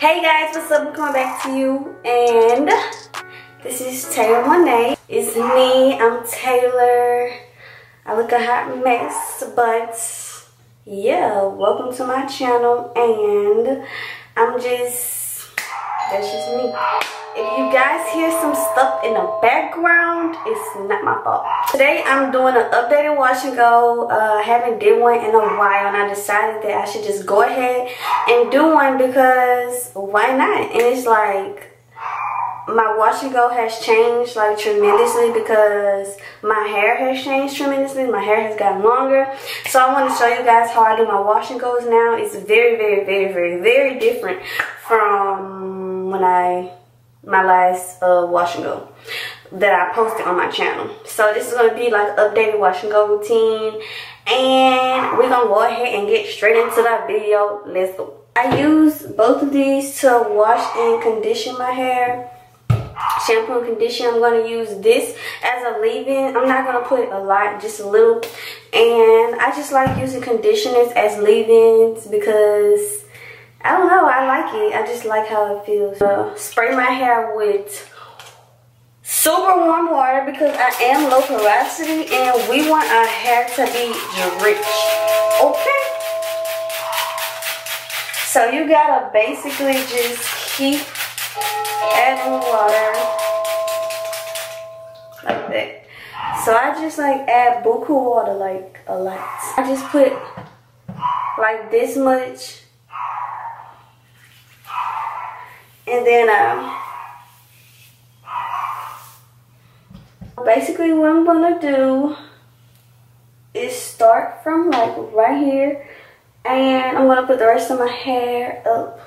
Hey guys, what's up? I'm coming back to you, and this is Taylor Monet. It's me. I'm Taylor. I look a hot mess, but yeah, welcome to my channel. And that's just me. If you guys hear some stuff in the background, it's not my fault. Today I'm doing an updated wash and go. I haven't did one in a while, and I decided that I should just go ahead and do one because why not? And it's like my wash and go has changed like tremendously because my hair has changed tremendously. My hair has gotten longer. So I want to show you guys how I do my wash and goes now. It's very different from when my last wash and go that I posted on my channel. So this is going to be like an updated wash and go routine, and we're going to go ahead and get straight into that video. Let's go. I use both of these to wash and condition my hair. Shampoo and condition. I'm going to use this as a leave-in. I'm not going to put a lot, just a little. And I just like using conditioners as leave-ins because I don't know, I like it. I just like how it feels. Spray my hair with super warm water because I am low porosity and we want our hair to be drenched. Okay? So you gotta basically just keep adding water like that. So I just like add buku water like a lot. I just put like this much. And then basically what I'm gonna do is start from like right here, and I'm gonna put the rest of my hair up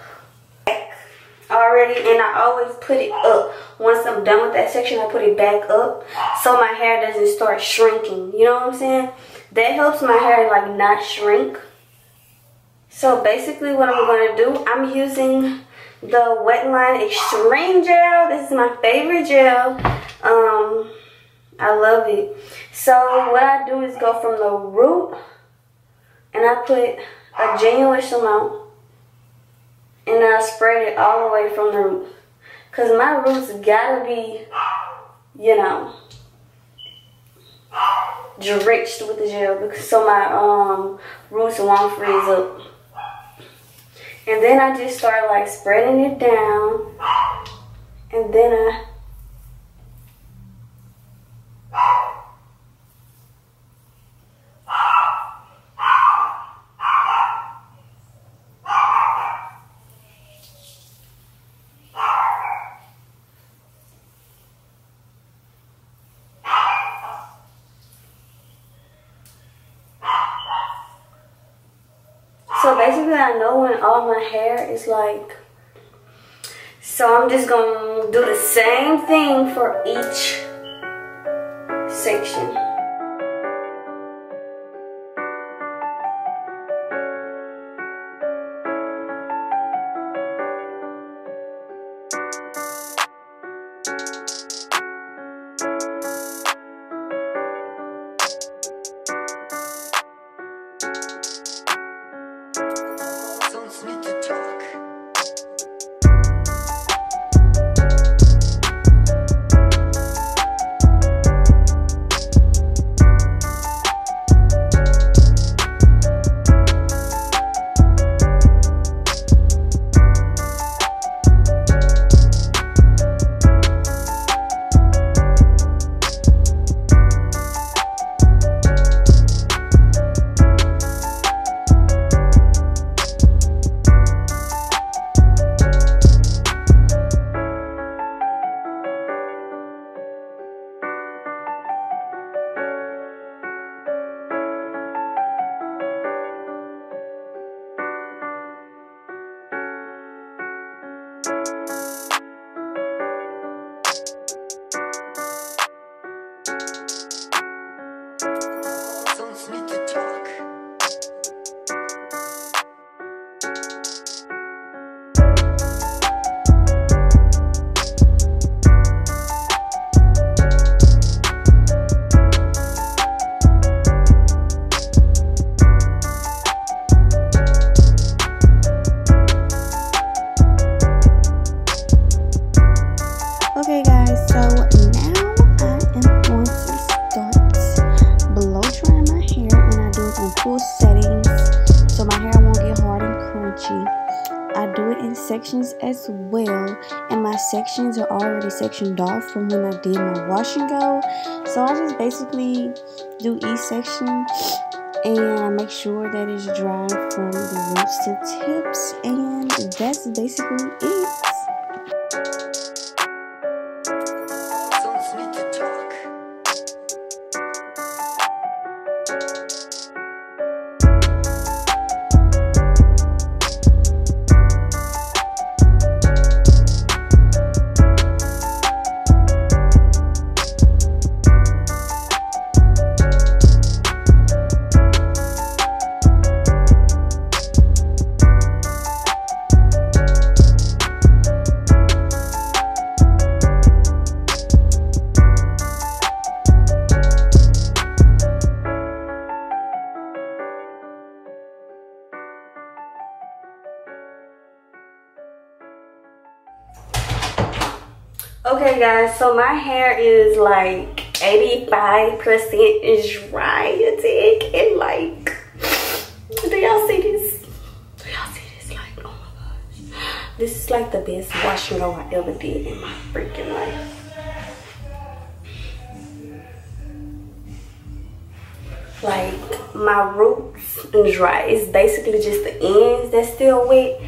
already. And I always put it up once I'm done with that section. I put it back up so my hair doesn't start shrinking, you know what I'm saying? That helps my hair like not shrink. So basically what I'm gonna do, I'm using the Wet Line Extreme Gel. This is my favorite gel. I love it. So what I do is go from the root, and I put a genuine amount, and I spread it all the way from the root. Cause my roots gotta be, you know, drenched with the gel, because so my roots won't freeze up. And then I just start like spreading it down, and then so basically I know when all my hair is like, so I'm just gonna do the same thing for each section. So now I am going to start blow drying my hair, and I do it on full settings so my hair won't get hard and crunchy. I do it in sections as well, and my sections are already sectioned off from when I did my wash and go. So I just basically do each section and I make sure that it's dry from the roots to tips, and that's basically it. Okay guys, so my hair is like 85% is dry, I think, and like, do y'all see this? Do y'all see this? Like, oh my gosh, this is like the best wash and go I ever did in my freaking life. Like, my roots are dry. It's basically just the ends that's still wet,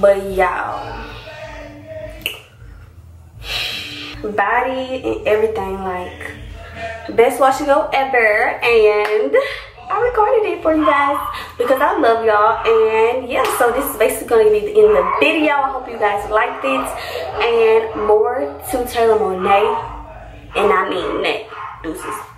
but y'all, body and everything, like best wash and go ever. And I recorded it for you guys because I love y'all. And yeah, so this is basically going to be the end of the video. I hope you guys liked it, and more to Taylor Monet, and I mean that. Deuces.